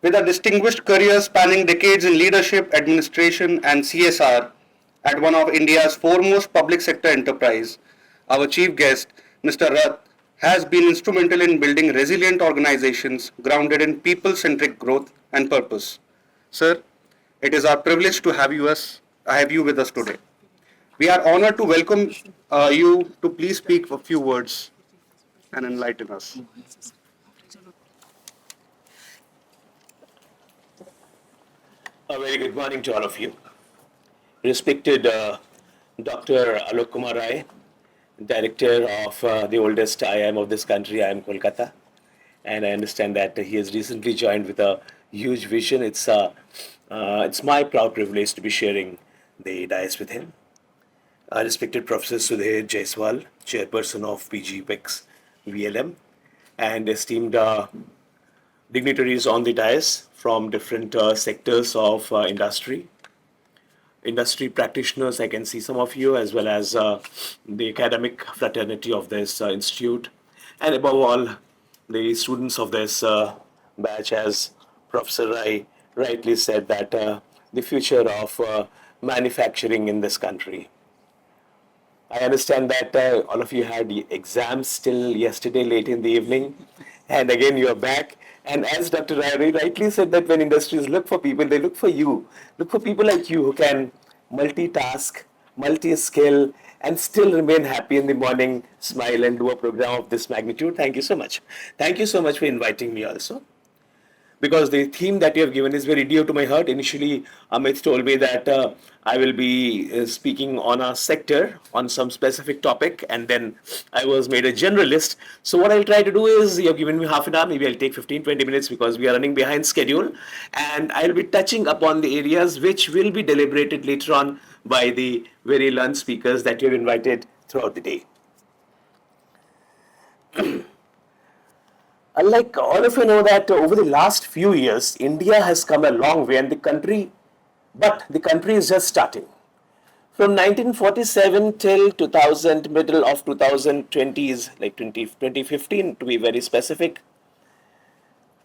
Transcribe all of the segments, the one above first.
With a distinguished career spanning decades in leadership, administration, and CSR at one of India's foremost public sector enterprise, our chief guest, Mr. Rath, has been instrumental in building resilient organizations grounded in people-centric growth and purpose. Sir, it is our privilege to have you with us today. We are honored to welcome you to please speak a few words and enlighten us. A very good morning to all of you. Respected Dr. Alok Kumar Rai, Director of the oldest IIM of this country, IIM Calcutta, and I understand that he has recently joined with a huge vision. It's my proud privilege to be sharing the dais with him. Respected Professor 𝗘𝗃𝗃𝗫-𝗃𝗂𝗶, Chairperson of PGPEX-VLM, and esteemed dignitaries on the dais from different sectors of industry practitioners. I can see some of you, as well as the academic fraternity of this institute, and above all, the students of this batch, as Professor Rai rightly said, that the future of manufacturing in this country. I understand that all of you had exams till yesterday late in the evening, and again you are back. And as Dr. Rai rightly said, that when industries look for people, they look for you. Look for people like you who can multitask, multi-skill, and still remain happy in the morning, smile, and do a program of this magnitude. Thank you so much. Thank you so much for inviting me also, because the theme that you have given is very dear to my heart. Initially, Amit told me that I will be speaking on a sector, on some specific topic, and then I was made a generalist. So what I'll try to do is, you have given me half an hour, maybe I'll take 15-20 minutes because we are running behind schedule, and I'll be touching upon the areas which will be deliberated later on by the very learned speakers that you have invited throughout the day. Like all of you know that over the last few years, India has come a long way, and the country is just starting. From 1947 till 2000, middle of 2020s, like 2015 to be very specific,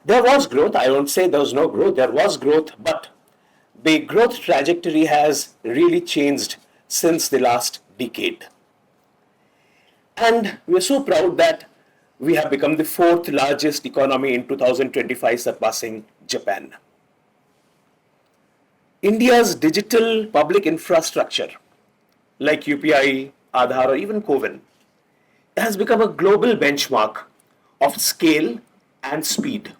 there was growth. I won't say there was no growth, there was growth, but the growth trajectory has really changed since the last decade. And we're so proud that we have become the fourth largest economy in 2025, surpassing Japan. India's digital public infrastructure, like UPI, Aadhaar, or even Coven, has become a global benchmark of scale and speed.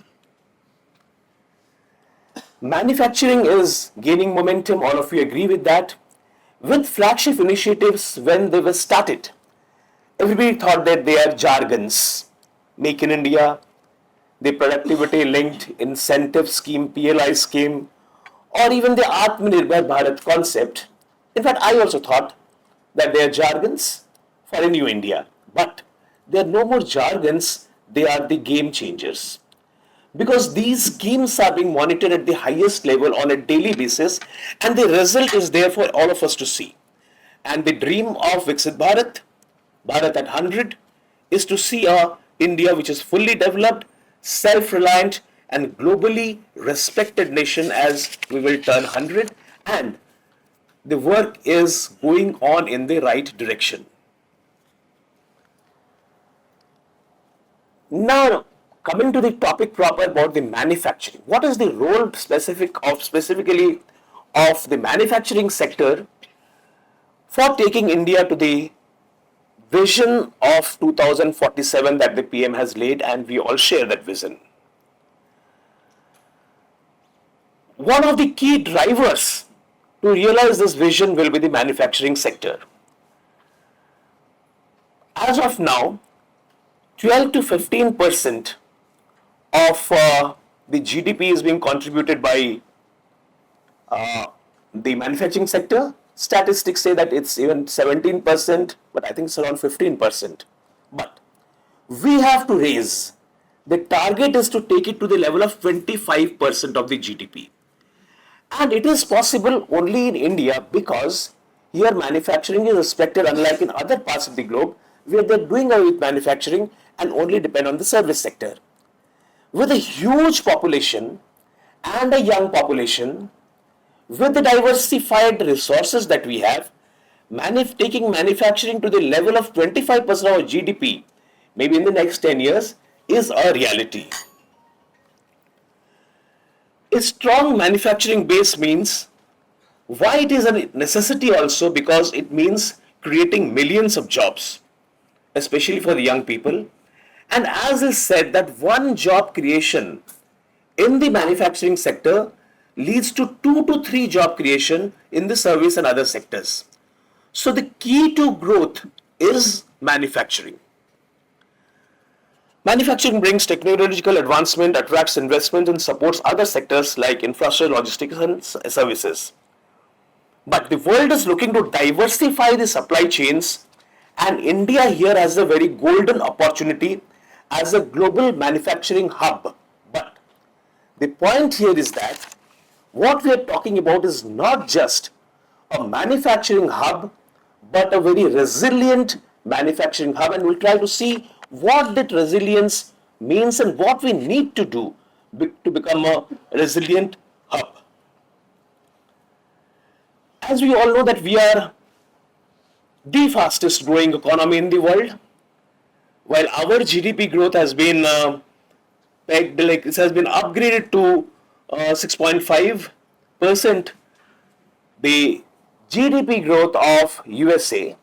Manufacturing is gaining momentum, all of you agree with that. With flagship initiatives, when they were started, everybody thought that they are jargons. Make in India, the productivity linked incentive scheme, PLI scheme, or even the Atmanirbhar Bharat concept. In fact, I also thought that they are jargons for a new India. But they are no more jargons, they are the game changers. Because these schemes are being monitored at the highest level on a daily basis, and the result is there for all of us to see. And the dream of Viksit Bharat, Bharat at 100, is to see a India which is fully developed, self-reliant, and globally respected nation as we will turn 100, and the work is going on in the right direction. Now, coming to the topic proper about the manufacturing, what is the role specifically of the manufacturing sector for taking India to the vision of 2047 that the PM has laid, and we all share that vision. One of the key drivers to realize this vision will be the manufacturing sector. As of now, 12 to 15% of the GDP is being contributed by the manufacturing sector. Statistics say that it's even 17%, but I think it's around 15%. But we have to raise. The target is to take it to the level of 25% of the GDP. And it is possible only in India because here manufacturing is respected, unlike in other parts of the globe where they're doing away with manufacturing and only depend on the service sector. With a huge population and a young population, with the diversified resources that we have, taking manufacturing to the level of 25% of our GDP, maybe in the next 10 years, is a reality. A strong manufacturing base means, why it is a necessity also, because it means creating millions of jobs, especially for the young people. And as is said, that one job creation in the manufacturing sector leads to 2 to 3 job creation in the service and other sectors. So the key to growth is manufacturing. Manufacturing brings technological advancement, attracts investment, and supports other sectors like infrastructure, logistics, and services. But the world is looking to diversify the supply chains, and India here has a very golden opportunity as a global manufacturing hub. But the point here is that what we are talking about is not just a manufacturing hub, but a very resilient manufacturing hub, and we'll try to see what that resilience means and what we need to do to become a resilient hub. As we all know that we are the fastest growing economy in the world, while our GDP growth has been it has been upgraded to 6.5%. The GDP growth of USA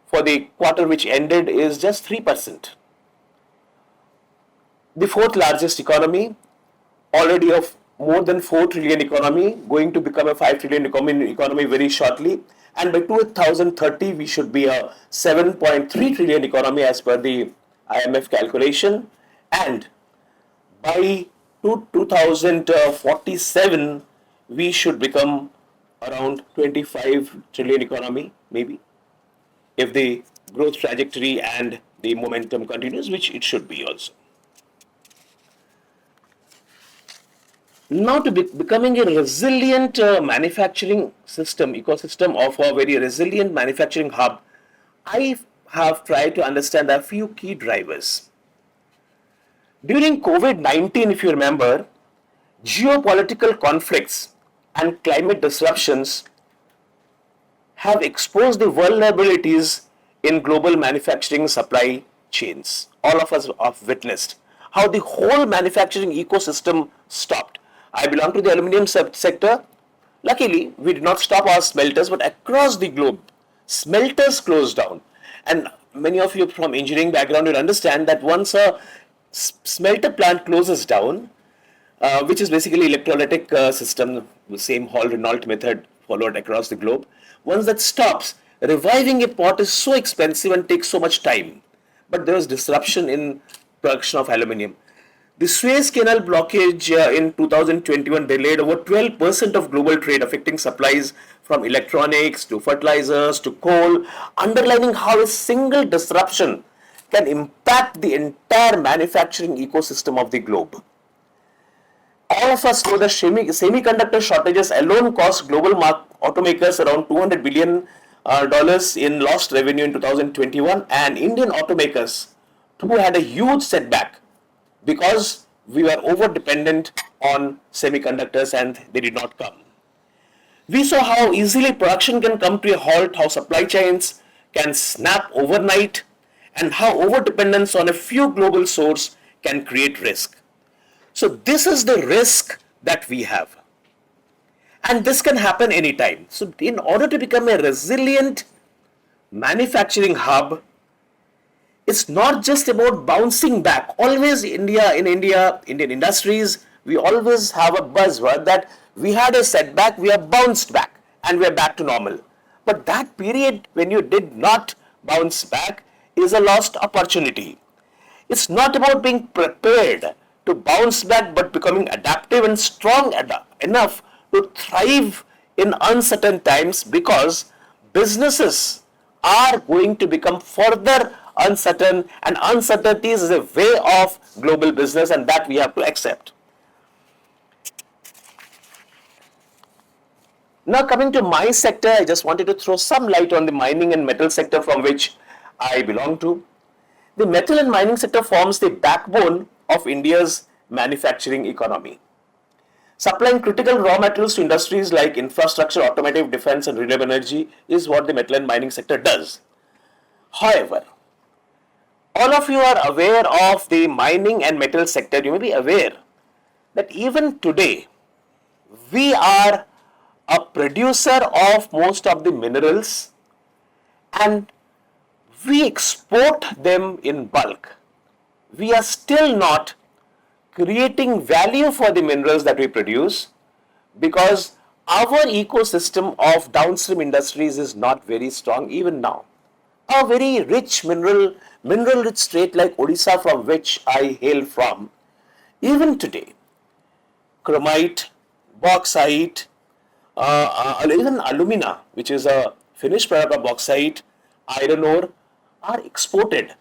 for the quarter which ended is just 3%. The fourth largest economy, already of more than 4 trillion economy, going to become a 5 trillion economy very shortly. And by 2030, we should be a 7.3 trillion economy as per the IMF calculation. And by 2047, we should become around 25 trillion economy, maybe, if the growth trajectory and the momentum continues, which it should be also. Now, to becoming a resilient manufacturing ecosystem of a very resilient manufacturing hub, I have tried to understand a few key drivers. During COVID-19, if you remember, geopolitical conflicts and climate disruptions have exposed the vulnerabilities in global manufacturing supply chains. All of us have witnessed how the whole manufacturing ecosystem stopped. I belong to the aluminium sector. Luckily, we did not stop our smelters, but across the globe, smelters closed down. And many of you from engineering background will understand that once a smelter plant closes down, which is basically electrolytic system, the same Hall-Renault method followed across the globe. Once that stops, reviving a pot is so expensive and takes so much time. But there was disruption in production of aluminium. The Suez Canal blockage in 2021 delayed over 12% of global trade, affecting supplies from electronics to fertilizers to coal, underlining how a single disruption can impact the entire manufacturing ecosystem of the globe. All of us know that semiconductor shortages alone cost global automakers around $200 billion in lost revenue in 2021, and Indian automakers too had a huge setback because we were over dependent on semiconductors and they did not come. We saw how easily production can come to a halt, how supply chains can snap overnight, and how over dependence on a few global sources can create risk. So this is the risk that we have. And this can happen anytime. So in order to become a resilient manufacturing hub, it's not just about bouncing back. Always Indian industries, we always have a buzzword that we had a setback, we have bounced back and we are back to normal. But that period when you did not bounce back is a lost opportunity. It's not about being prepared to bounce back, but becoming adaptive and strong enough to thrive in uncertain times, because businesses are going to become further uncertain, and uncertainty is a way of global business, and that we have to accept. Now coming to my sector, I just wanted to throw some light on the mining and metal sector from which I belong to. The metal and mining sector forms the backbone of India's manufacturing economy. Supplying critical raw materials to industries like infrastructure, automotive, defense, and renewable energy is what the metal and mining sector does. However, all of you are aware of the mining and metal sector. You may be aware that even today, we are a producer of most of the minerals and we export them in bulk. We are still not creating value for the minerals that we produce because our ecosystem of downstream industries is not very strong even now. A very rich mineral rich state like Odisha, from which I hail from, even today, chromite, bauxite, even alumina, which is a finished product of bauxite, iron ore, are exported.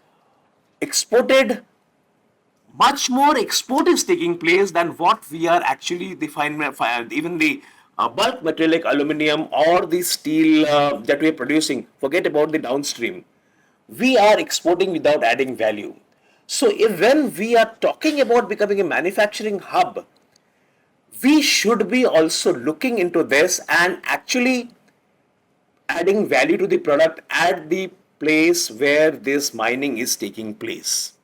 Much more export is taking place than what we are actually even the bulk material like aluminium or the steel that we are producing. Forget about the downstream. We are exporting without adding value. So when we are talking about becoming a manufacturing hub, we should be also looking into this and actually adding value to the product at the place where this mining is taking place.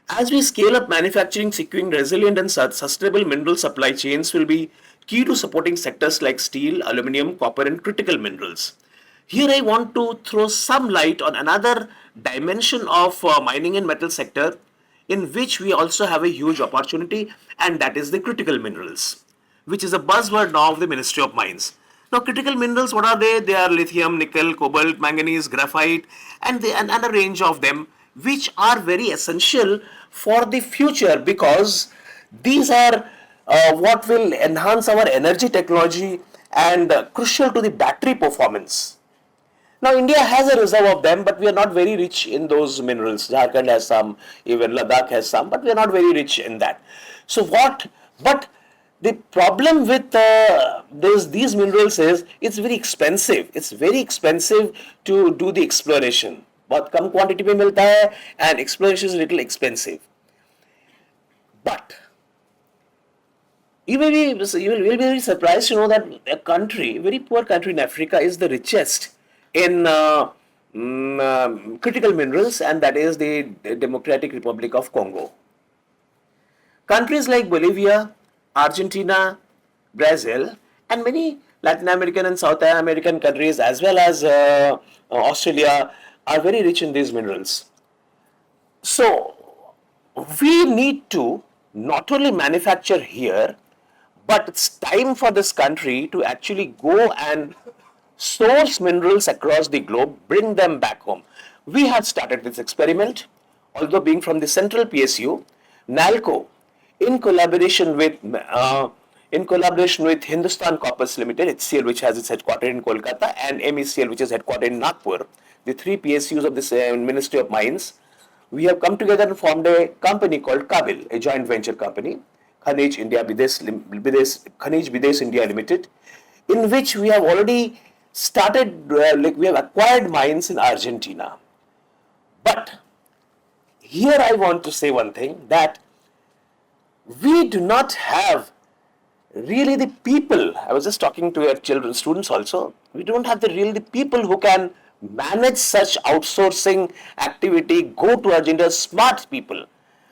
As we scale up manufacturing, securing resilient and sustainable mineral supply chains will be key to supporting sectors like steel, aluminium, copper, and critical minerals. Here I want to throw some light on another dimension of mining and metal sector in which we also have a huge opportunity, and that is the critical minerals, which is a buzzword now of the Ministry of Mines. Now, critical minerals, what are they? They are lithium, nickel, cobalt, manganese, graphite, and a range of them, which are very essential for the future because these are what will enhance our energy technology and crucial to the battery performance. Now, India has a reserve of them, but we are not very rich in those minerals. Jharkhand has some, even Ladakh has some, but we are not very rich in that. So but the problem with these minerals is it's very expensive. It's very expensive to do the exploration. बहुत कम quantity में मिलता है and exploration is little expensive. But you will be very surprised to know that a country, very poor country in Africa, is the richest in critical minerals, and that is the Democratic Republic of Congo. Countries like Bolivia, Argentina, Brazil, and many Latin American and South American countries, as well as Australia, are very rich in these minerals. So, we need to not only manufacture here, but it's time for this country to actually go and source minerals across the globe, bring them back home. We had started this experiment, although being from the central PSU, NALCO, in collaboration with Hindustan Corpus Limited, HCL, which has its headquarters in Kolkata, and MECL, which is headquartered in Nagpur, the three PSUs of this Ministry of Mines, we have come together and formed a company called KABIL, a joint venture company, 𝗠𝘂𝗃𝗵𝗃 India Limited, in which we have already started, we have acquired mines in Argentina. But here I want to say one thing, that we do not have really the people. I was just talking to your children, students also. We don't have the people who can manage such outsourcing activity, go to Argentina, smart people.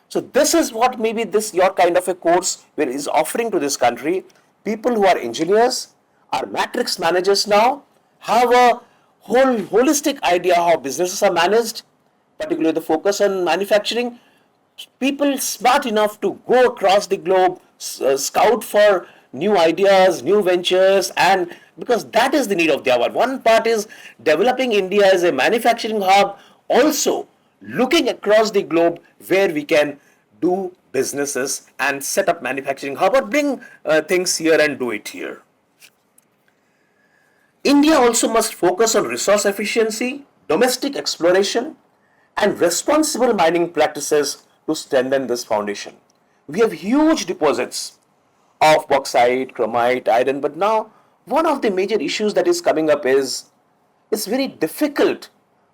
So this is what maybe your kind of a course is offering to this country. People who are engineers, are matrix managers now, have a whole holistic idea how businesses are managed, particularly the focus on manufacturing. People smart enough to go across the globe, scout for new ideas, new ventures, and because that is the need of the hour. One part is developing India as a manufacturing hub, also looking across the globe where we can do businesses and set up manufacturing hub or bring things here and do it here. India also must focus on resource efficiency, domestic exploration, and responsible mining practices to strengthen this foundation. We have huge deposits of bauxite, chromite, iron, but now one of the major issues that is coming up is it's very difficult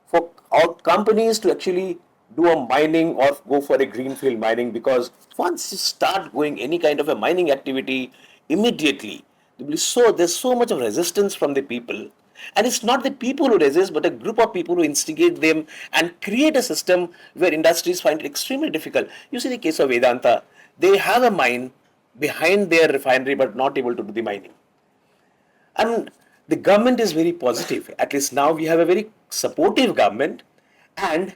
for our companies to actually do a mining or go for a greenfield mining, because once you start going any kind of a mining activity, immediately there's so much of resistance from the people. And it's not the people who resist, but a group of people who instigate them and create a system where industries find it extremely difficult. You see the case of Vedanta. They have a mine behind their refinery but not able to do the mining. And the government is very positive. At least now we have a very supportive government, and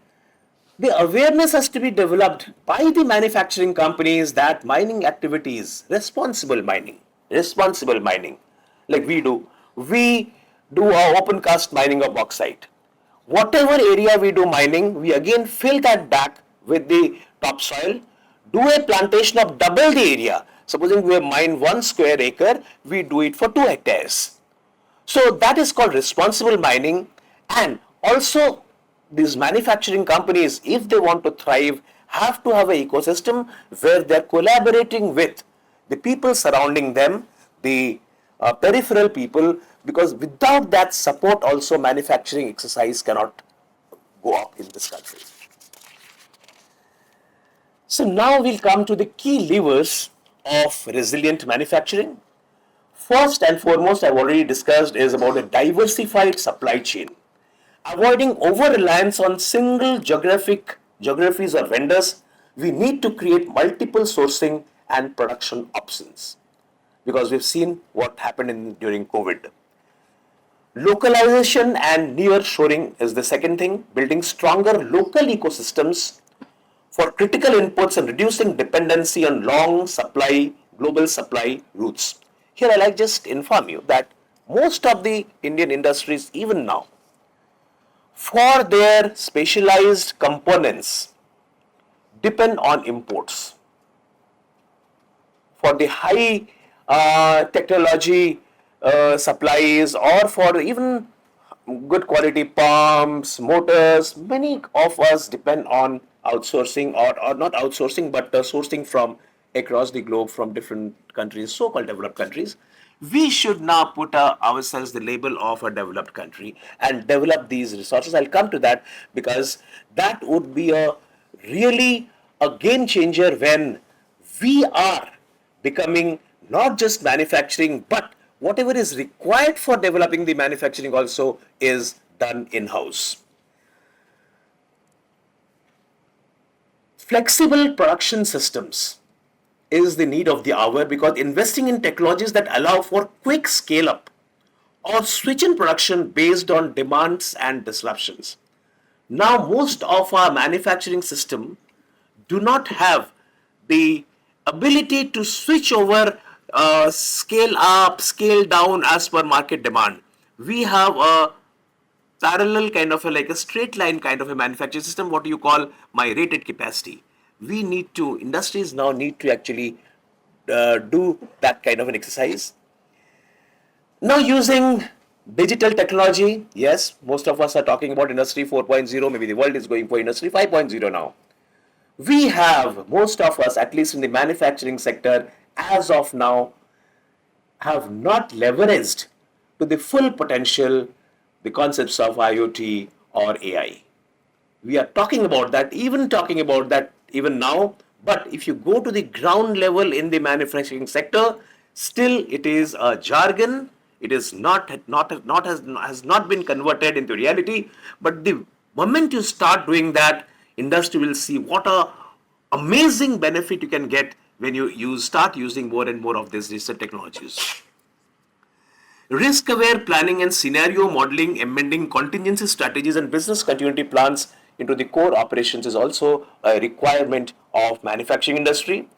the awareness has to be developed by the manufacturing companies that mining activities, responsible mining, like we do our open cast mining of bauxite. Whatever area we do mining, we again fill that back with the topsoil, do a plantation of double the area. Supposing we mine 1 square acre, we do it for 2 hectares. So that is called responsible mining. And also these manufacturing companies, if they want to thrive, have to have an ecosystem where they are collaborating with the people surrounding them, the peripheral people, because without that support also manufacturing exercise cannot go up in this country. So now we'll come to the key levers of resilient manufacturing. First and foremost, I've already discussed, is about a diversified supply chain. Avoiding over-reliance on single geographies or vendors, we need to create multiple sourcing and production options, because we've seen what happened during COVID. Localization and near-shoring is the second thing, building stronger local ecosystems for critical inputs and reducing dependency on long global supply routes. Here I like just inform you that most of the Indian industries, even now, for their specialized components, depend on imports. For the high technology supplies, or for even good quality pumps, motors, many of us depend on outsourcing, or not outsourcing, but sourcing from across the globe from different countries, so-called developed countries. We should now put ourselves the label of a developed country and develop these resources. I'll come to that, because that would be really a game changer when we are becoming not just manufacturing, but whatever is required for developing the manufacturing also is done in-house. Flexible production systems is the need of the hour, because investing in technologies that allow for quick scale up or switch in production based on demands and disruptions. Now most of our manufacturing system do not have the ability to switch over, scale up, scale down as per market demand. We have a parallel kind of like a straight line kind of a manufacturing system, what you call my rated capacity. Industries now need to actually do that kind of an exercise. Now using digital technology, yes, most of us are talking about Industry 4.0, maybe the world is going for Industry 5.0 now. We have, most of us, at least in the manufacturing sector, as of now, have not leveraged to the full potential the concepts of IoT or AI. We are talking about that even now, but if you go to the ground level in the manufacturing sector, still it is a jargon. It is has not been converted into reality. But the moment you start doing that, industry will see what a amazing benefit you can get when you start using more and more of these digital technologies. Risk-aware planning and scenario modeling, amending contingency strategies and business continuity plans into the core operations is also a requirement of manufacturing industry.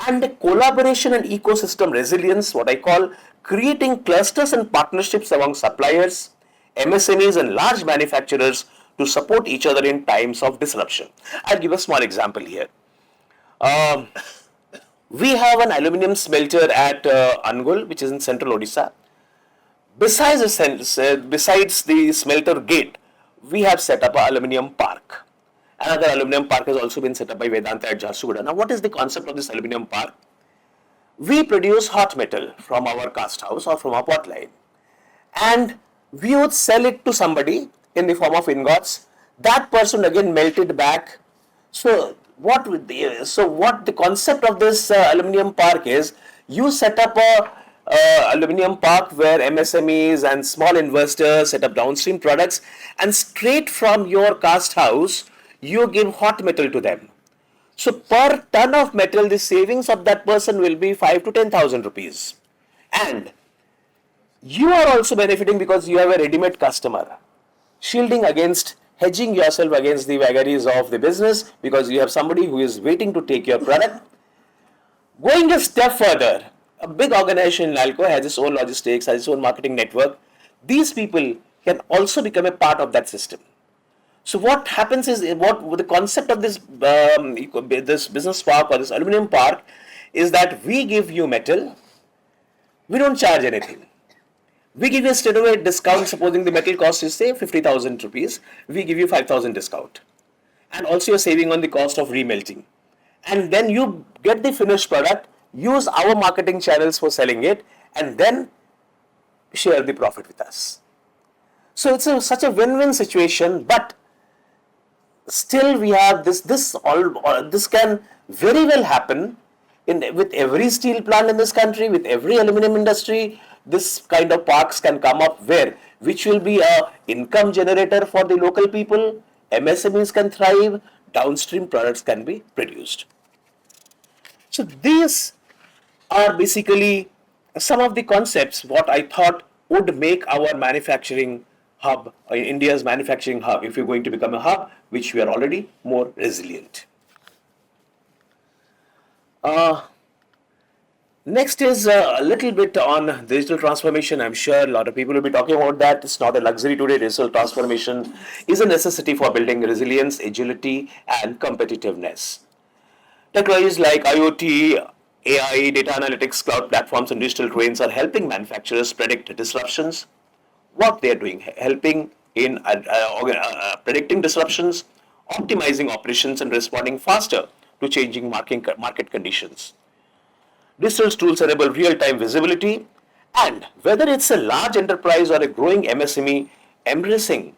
And the collaboration and ecosystem resilience, what I call creating clusters and partnerships among suppliers, MSMEs and large manufacturers to support each other in times of disruption. I'll give a small example here. We have an aluminium smelter at Angul, which is in central Odisha. Besides the smelter gate, we have set up an aluminium park. Another aluminium park has also been set up by Vedanta at Jharsuguda. Now, what is the concept of this aluminium park? We produce hot metal from our cast house or from our pot line, and we would sell it to somebody in the form of ingots. That person again melt it back What the concept of this aluminium park is, you set up a aluminium park where MSMEs and small investors set up downstream products, and straight from your cast house, you give hot metal to them. So per ton of metal, the savings of that person will be 5 to 10,000 rupees. And you are also benefiting because you have a ready-made customer, shielding against, hedging yourself against the vagaries of the business, because you have somebody who is waiting to take your product. Going a step further, a big organization, NALCO, has its own logistics, has its own marketing network. These people can also become a part of that system. So what happens is, what the concept of this this business park or this aluminum park is that we give you metal, we don't charge anything. We give you a straightaway discount. Supposing the metal cost is say 50,000 rupees, we give you 5,000 discount, and also you're saving on the cost of remelting. And then you get the finished product, use our marketing channels for selling it, and then share the profit with us. So it's such a win-win situation, but still we have this can very well happen with every steel plant in this country, with every aluminum industry. This kind of parks can come up which will be a income generator for the local people. MSMEs can thrive, downstream products can be produced. So these are basically some of the concepts what I thought would make our manufacturing hub, India's manufacturing hub, if we're going to become a hub, which we are already, more resilient. Next is a little bit on digital transformation. I'm sure a lot of people will be talking about that. It's not a luxury today. Digital transformation is a necessity for building resilience, agility, and competitiveness. Technologies like IoT, AI, data analytics, cloud platforms, and digital twins are helping manufacturers predict disruptions. What they are doing, helping in predicting disruptions, optimizing operations, and responding faster to changing market conditions. Digital tools enable real-time visibility, and whether it's a large enterprise or a growing MSME, embracing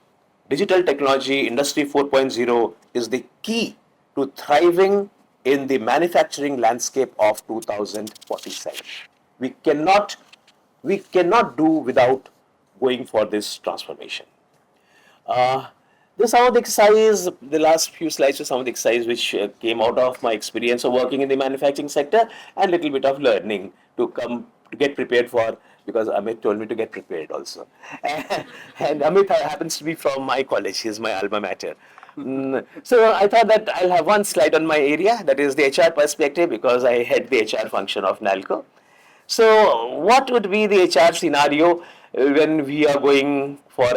digital technology, Industry 4.0 is the key to thriving in the manufacturing landscape of 2047. We cannot do without going for this transformation. This some of the exercise, the last few slides are some of the exercise which came out of my experience of working in the manufacturing sector, and little bit of learning to get prepared for, because Amit told me to get prepared also. And Amit happens to be from my college, he's my alma mater. So I thought that I'll have one slide on my area, that is the HR perspective, because I head the HR function of NALCO. So what would be the HR scenario when we are going for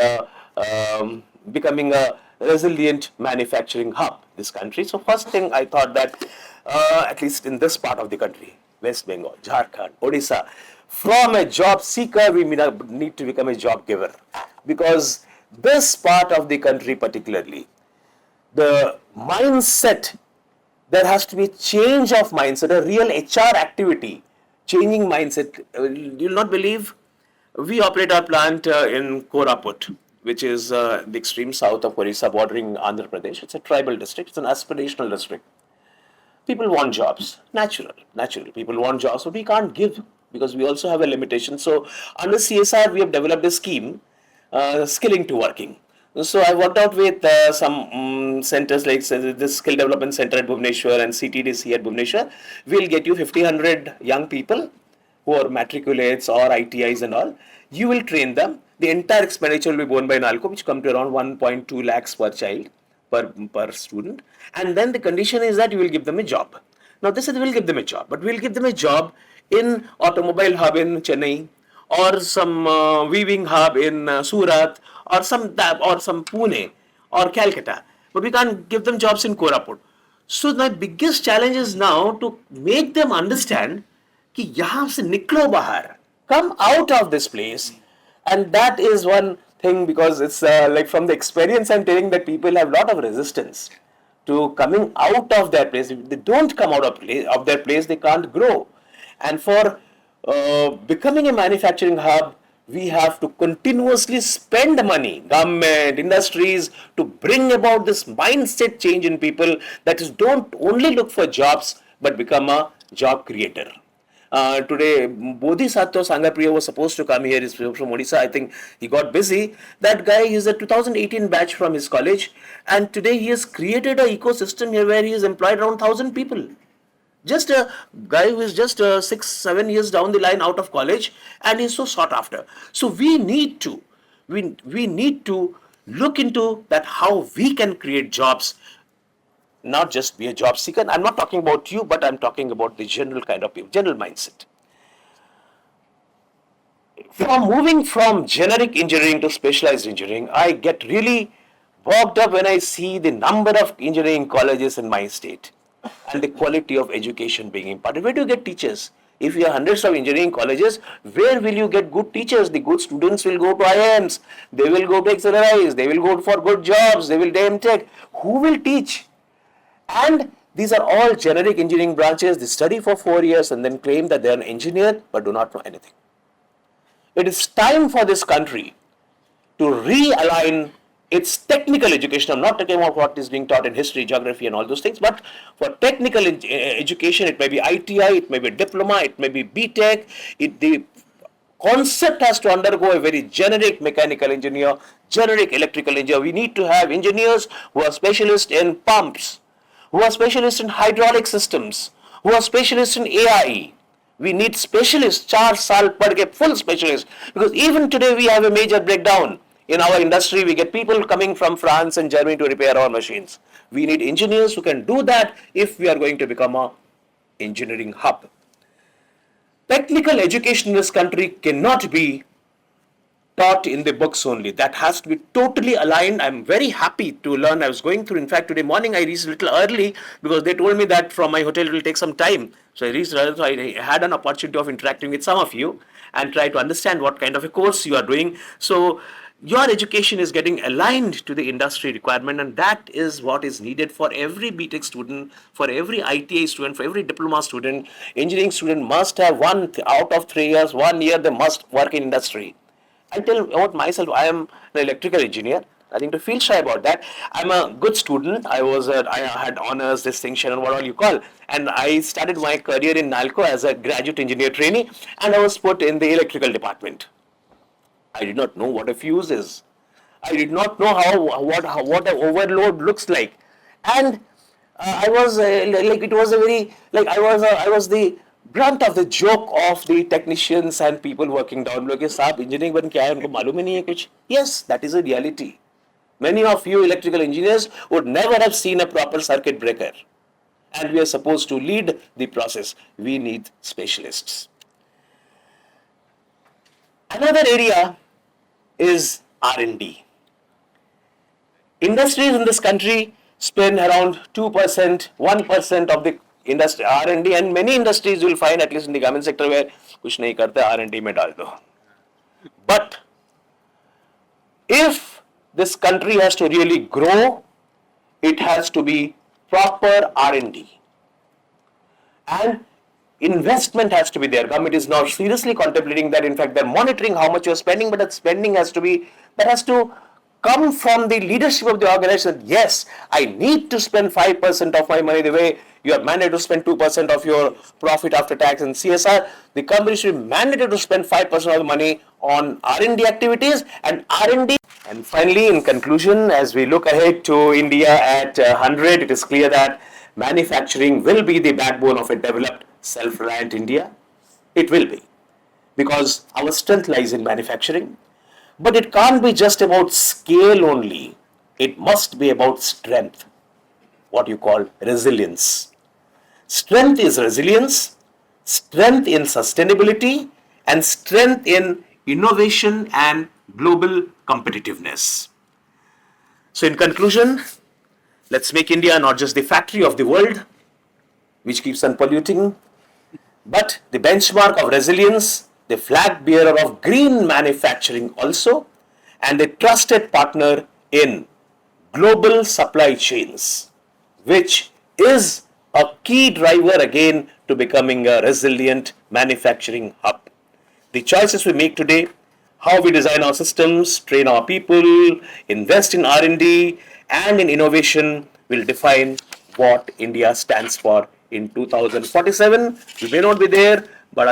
becoming a resilient manufacturing hub, this country? So first thing I thought that, at least in this part of the country, West Bengal, Jharkhand, Odisha, from a job seeker, we need to become a job giver. Because this part of the country particularly, the mindset, there has to be change of mindset, a real HR activity, changing mindset. You'll not believe, we operate our plant in Koraput, which is the extreme south of Orissa, bordering Andhra Pradesh. It's a tribal district, it's an aspirational district. People want jobs, natural. People want jobs, but we can't give, because we also have a limitation. So under CSR, we have developed a scheme, skilling to working. So I worked out with some centers like the Skill Development Center at Bhubaneswar and CTDC at Bhubaneswar. We'll get you 50-100 young people who are matriculates or ITIs and all. You will train them. The entire expenditure will be borne by NALCO, which comes to around 1.2 lakhs per child, per student. And then the condition is that you will give them a job. Now this is, we'll give them a job, but we'll give them a job in automobile hub in Chennai, or some weaving hub in Surat, or some Pune or Calcutta. But we can't give them jobs in Koraput. So my biggest challenge is now to make them understand कि यहाँ से निकलो बाहर, come out of this place. And that is one thing, because it's like from the experience I'm telling that people have a lot of resistance to coming out of their place. If they don't come out of their place, they can't grow. And for becoming a manufacturing hub, we have to continuously spend money, government, industries, to bring about this mindset change in people, that is, don't only look for jobs, but become a job creator. Today, 𝗬𝗚𝗃𝗶𝗀𝗃𝗫 was supposed to come here. He's from Odisha. I think he got busy. That guy is a 2018 batch from his college, and today he has created an ecosystem here where he has employed around 1,000 people. Just a guy who is just 6-7 years down the line out of college, and is so sought after. So we need to look into that, how we can create jobs, not just be a job seeker. I'm not talking about you, but I'm talking about the general kind of people, general mindset. From moving from generic engineering to specialized engineering, I get really bogged up when I see the number of engineering colleges in my state and the quality of education being imparted. Where do you get teachers? If you have hundreds of engineering colleges, where will you get good teachers? The good students will go to IIMs, they will go to XLRIs, they will go for good jobs, they will do MTech. Who will teach? And these are all generic engineering branches. They study for 4 years and then claim that they are an engineer but do not know anything. It is time for this country to realign its technical education. I'm not talking about what is being taught in history, geography and all those things, but for technical education, it may be ITI, it may be diploma, it may be BTech. The concept has to undergo a very generic mechanical engineer, generic electrical engineer. We need to have engineers who are specialists in pumps, who are specialists in hydraulic systems, who are specialists in AI. We need specialists, 4 saal pad ke full specialists, because even today we have a major breakdown. In our industry, we get people coming from France and Germany to repair our machines. We need engineers who can do that if we are going to become an engineering hub. Technical education in this country cannot be taught in the books only. That has to be totally aligned. I'm very happy to learn. I was going through, in fact, today morning I reached a little early because they told me that from my hotel it will take some time. So I reached early, so I had an opportunity of interacting with some of you and try to understand what kind of a course you are doing. So your education is getting aligned to the industry requirement, and that is what is needed for every BTech student, for every ITI student, for every diploma student. Engineering student must have out of 3 years, 1 year they must work in industry. I tell about myself, I am an electrical engineer. Nothing to feel shy about that. I'm a good student. I had honors, distinction, and what all you call. And I started my career in NALCO as a graduate engineer trainee, and I was put in the electrical department. I did not know what a fuse is. I did not know what an overload looks like, and I was I was the brunt of the joke of the technicians and people working down. Look, साहब engineering बन के आए उनको मालूम ही नहीं है कुछ. Yes, that is a reality. Many of you electrical engineers would never have seen a proper circuit breaker, and we are supposed to lead the process. We need specialists. Another area is R&D. Industries in this country spend around 2%, 1% of the industry R&D, and many industries you will find, at least in the government sector, where कुछ नहीं करते R&D में डाल दो. But if this country has to really grow, it has to be proper R&D. And investment has to be there. Government is now seriously contemplating that. In fact, they're monitoring how much you're spending, but that spending has to come from the leadership of the organization. Yes, I need to spend 5% of my money the way you are mandated to spend 2% of your profit after tax and CSR. The company should be mandated to spend 5% of the money on R&D activities and R&D. And finally, in conclusion, as we look ahead to India at 100, it is clear that manufacturing will be the backbone of a developed, self-reliant India. It will be, because our strength lies in manufacturing. But it can't be just about scale only. It must be about strength, what you call resilience. Strength is resilience, strength in sustainability, and strength in innovation and global competitiveness. So in conclusion, let's make India not just the factory of the world, which keeps on polluting, but the benchmark of resilience, the flag bearer of green manufacturing also, and a trusted partner in global supply chains, which is a key driver again to becoming a resilient manufacturing hub. The choices we make today how we design our systems, train our people, invest in R&D and in innovation will define what India stands for in 2047. We may not be there, but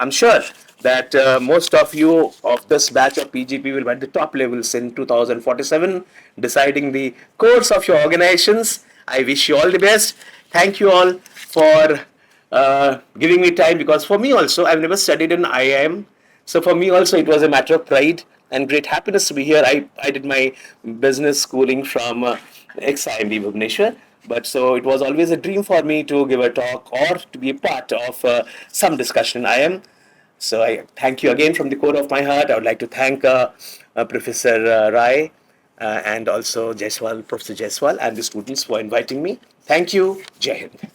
I'm sure that most of you of this batch of PGP will be at the top levels in 2047, deciding the course of your organizations. I wish you all the best. Thank you all for giving me time, because for me also, I've never studied in IIM. So for me also, it was a matter of pride and great happiness to be here. I did my business schooling from ex-IIM Bhubaneswar. But so it was always a dream for me to give a talk or to be a part of some discussion in IIM. So I thank you again from the core of my heart. I would like to thank Professor Rai and also Professor Jaiswal and the students for inviting me. Thank you. Jai Hind.